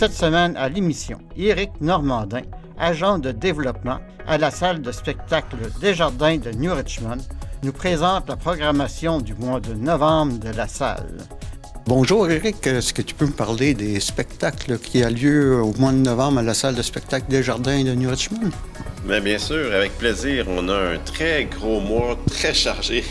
Cette semaine à l'émission, Éric Normandin, agent de développement à la salle de spectacle Desjardins de New Richmond, nous présente la programmation du mois de novembre de la salle. Bonjour Éric, est-ce que tu peux me parler des spectacles qui ont lieu au mois de novembre à la salle de spectacle Desjardins de New Richmond? Bien sûr, avec plaisir. On a un très gros mois, très chargé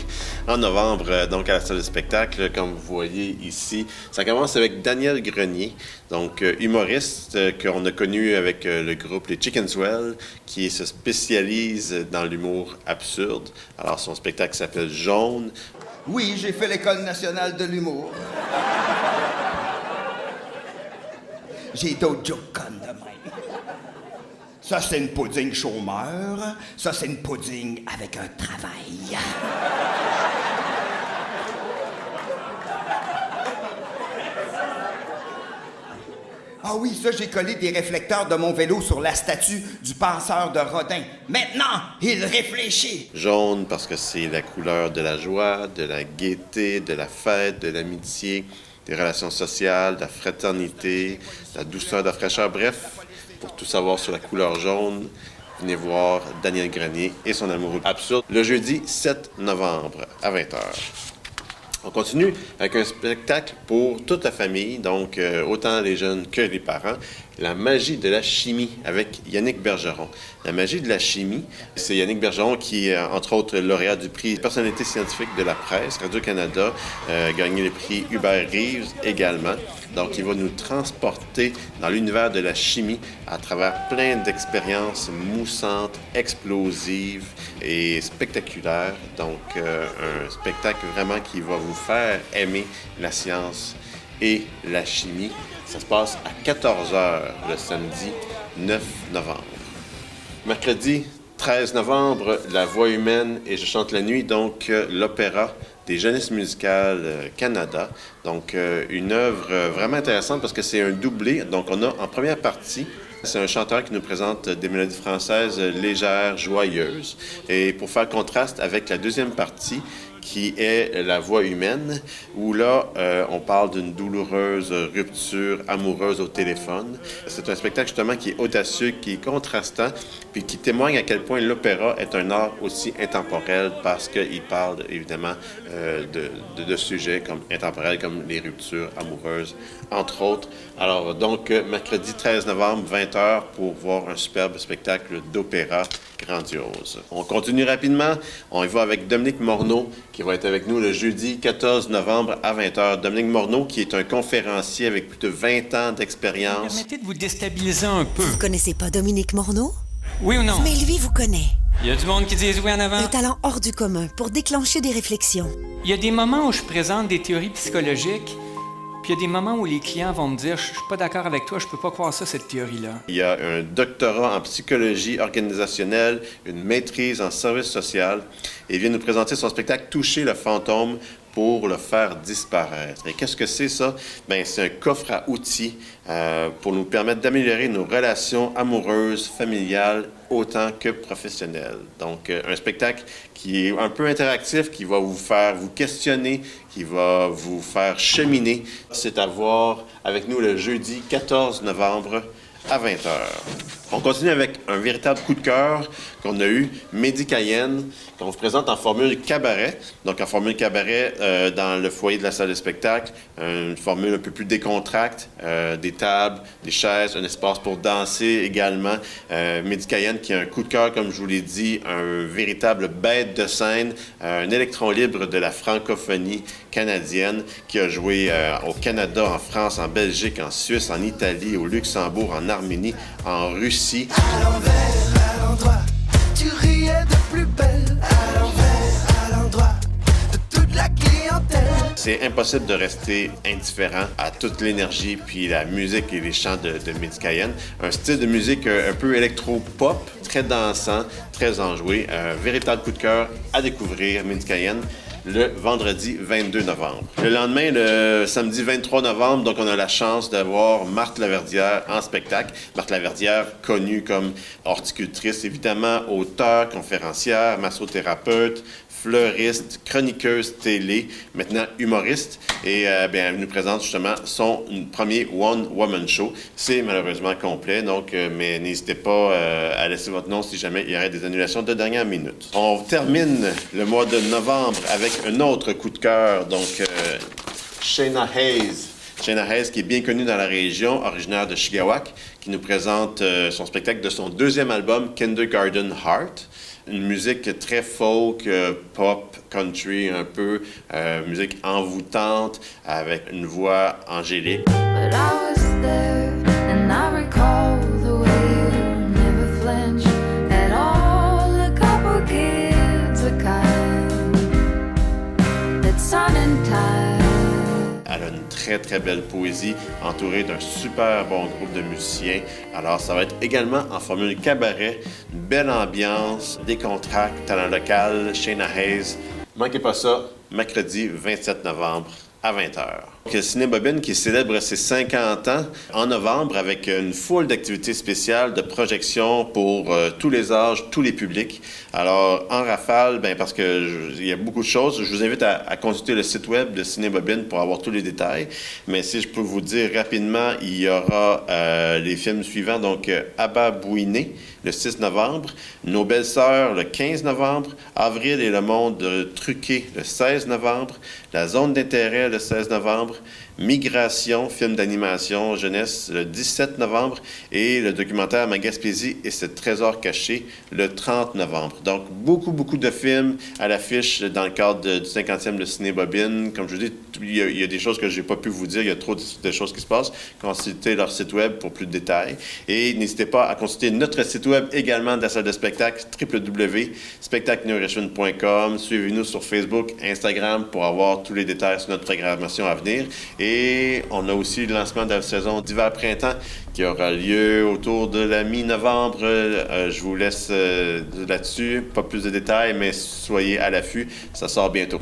en novembre, donc à la salle de spectacle, comme vous voyez ici. Ça commence avec Daniel Grenier, donc humoriste qu'on a connu avec le groupe Les Chickenswell, qui se spécialise dans l'humour absurde. Alors, son spectacle s'appelle Jaune. Oui, j'ai fait l'École nationale de l'humour. J'ai d'autres jokes connes de même. Ça, c'est une pudding chômeur. Ça, c'est une pudding avec un travail. Ah oui, ça, j'ai collé des réflecteurs de mon vélo sur la statue du penseur de Rodin. Maintenant, il réfléchit. Jaune parce que c'est la couleur de la joie, de la gaieté, de la fête, de l'amitié, des relations sociales, de la fraternité, de la douceur, de la fraîcheur. Bref, pour tout savoir sur la couleur jaune, venez voir Daniel Grenier et son amoureux absurde le jeudi 7 novembre à 20h. On continue avec un spectacle pour toute la famille, donc autant les jeunes que les parents. La magie de la chimie avec Yannick Bergeron. La magie de la chimie, c'est Yannick Bergeron qui est, entre autres, lauréat du prix Personnalité scientifique de la presse, Radio-Canada, gagné le prix Hubert Reeves également. Donc, il va nous transporter dans l'univers de la chimie à travers plein d'expériences moussantes, explosives et spectaculaires. Donc, un spectacle vraiment qui va vous faire aimer la science et la chimie. Ça se passe à 14h le samedi 9 novembre. Mercredi 13 novembre, La Voix humaine et Je chante la nuit, donc l'opéra des Jeunesses musicales Canada. Donc une œuvre vraiment intéressante parce que c'est un doublé. Donc on a en première partie, c'est un chanteur qui nous présente des mélodies françaises légères, joyeuses. Et pour faire contraste avec la deuxième partie, qui est La Voix humaine, où là, on parle d'une douloureuse rupture amoureuse au téléphone. C'est un spectacle justement qui est audacieux, qui est contrastant, puis qui témoigne à quel point l'opéra est un art aussi intemporel parce qu'il parle évidemment de sujets comme intemporels, comme les ruptures amoureuses, entre autres. Alors donc, mercredi 13 novembre, 20h, pour voir un superbe spectacle d'opéra grandiose. On continue rapidement. On y va avec Dominique Morneau, qui va être avec nous le jeudi 14 novembre à 20h. Dominique Morneau, qui est un conférencier avec plus de 20 ans d'expérience. Permettez de vous déstabiliser un peu. Vous connaissez pas Dominique Morneau? Oui ou non? Mais lui vous connaît. Il y a du monde qui dit oui en avant. Un talent hors du commun pour déclencher des réflexions. Il y a des moments où je présente des théories psychologiques, puis il y a des moments où les clients vont me dire « Je suis pas d'accord avec toi, je peux pas croire ça, cette théorie-là. » Il y a un doctorat en psychologie organisationnelle, une maîtrise en service social, et il vient nous présenter son spectacle « Toucher le fantôme » pour le faire disparaître. Et qu'est-ce que c'est ça? Bien, c'est un coffre à outils pour nous permettre d'améliorer nos relations amoureuses, familiales, autant que professionnelles. Donc, un spectacle qui est un peu interactif, qui va vous faire vous questionner, qui va vous faire cheminer. C'est à voir avec nous le jeudi 14 novembre à 20h. On continue avec un véritable coup de cœur qu'on a eu, Mehdi Cayenne, qu'on vous présente en formule cabaret. Donc, en formule cabaret dans le foyer de la salle de spectacle, une formule un peu plus décontracte, des tables, des chaises, un espace pour danser également. Mehdi Cayenne qui a un coup de cœur, comme je vous l'ai dit, un véritable bête de scène, un électron libre de la francophonie canadienne qui a joué au Canada, en France, en Belgique, en Suisse, en Italie, au Luxembourg, en Arménie, en Russie. À l'envers, à l'endroit, tu riais de plus belle. À l'envers, à l'endroit de toute la clientèle. C'est impossible de rester indifférent à toute l'énergie puis la musique et les chants de Mehdi Cayenne. Un style de musique un peu électro-pop, très dansant, très enjoué. Un véritable coup de cœur à découvrir, Mehdi Cayenne. le vendredi 22 novembre. Le lendemain, le samedi 23 novembre, donc on a la chance d'avoir Marthe Laverdière en spectacle. Marthe Laverdière, connue comme horticultrice, évidemment, auteure, conférencière, massothérapeute, fleuriste, chroniqueuse télé, maintenant humoriste. Et elle nous présente justement son premier One Woman Show. C'est malheureusement complet, donc mais n'hésitez pas à laisser votre nom si jamais il y aurait des annulations de dernière minute. On termine le mois de novembre avec un autre coup de cœur, donc Shayna Hayes. Shayna Hayes, qui est bien connue dans la région, originaire de Chigawak, qui nous présente son spectacle de son deuxième album, Kindergarten Heart. Une musique très folk, pop, country un peu, musique envoûtante, avec une voix angélique. But I was there, and I recall the way you never flinch at all. A couple kids are kind, that sun and tide. Elle a une très, très belle poésie, entourée d'un super bon groupe de musiciens. Alors, ça va être également en formule cabaret, une belle ambiance, décontracte, talent local, Shayna Hayes. Manquez pas ça, mercredi 27 novembre à 20h. Cinébobine qui célèbre ses 50 ans en novembre avec une foule d'activités spéciales de projections pour tous les âges, tous les publics. Alors, en rafale, parce que il y a beaucoup de choses, je vous invite à consulter le site web de Cinébobine pour avoir tous les détails. Mais si je peux vous dire rapidement, il y aura les films suivants, donc Abba Bouiné, le 6 novembre, Nos Belles-Sœurs, le 15 novembre, Avril et le Monde truqué, le 16 novembre, La Zone d'intérêt, le 16 novembre, Migration, film d'animation jeunesse, le 17 novembre, et le documentaire Ma Gaspésie et ses trésors cachés, le 30 novembre. Donc, beaucoup de films à l'affiche dans le cadre du 50e de Cinébobine. Comme je vous dis, il y a des choses que je n'ai pas pu vous dire, il y a trop de choses qui se passent. Consultez leur site web pour plus de détails. Et n'hésitez pas à consulter notre site web également de la salle de spectacle, www.spectaclenewrichmond.com. Suivez-nous sur Facebook, Instagram pour avoir tous les détails sur notre programmation à venir. Et on a aussi le lancement de la saison d'hiver-printemps qui aura lieu autour de la mi-novembre. Je vous laisse là-dessus. Pas plus de détails, mais soyez à l'affût. Ça sort bientôt.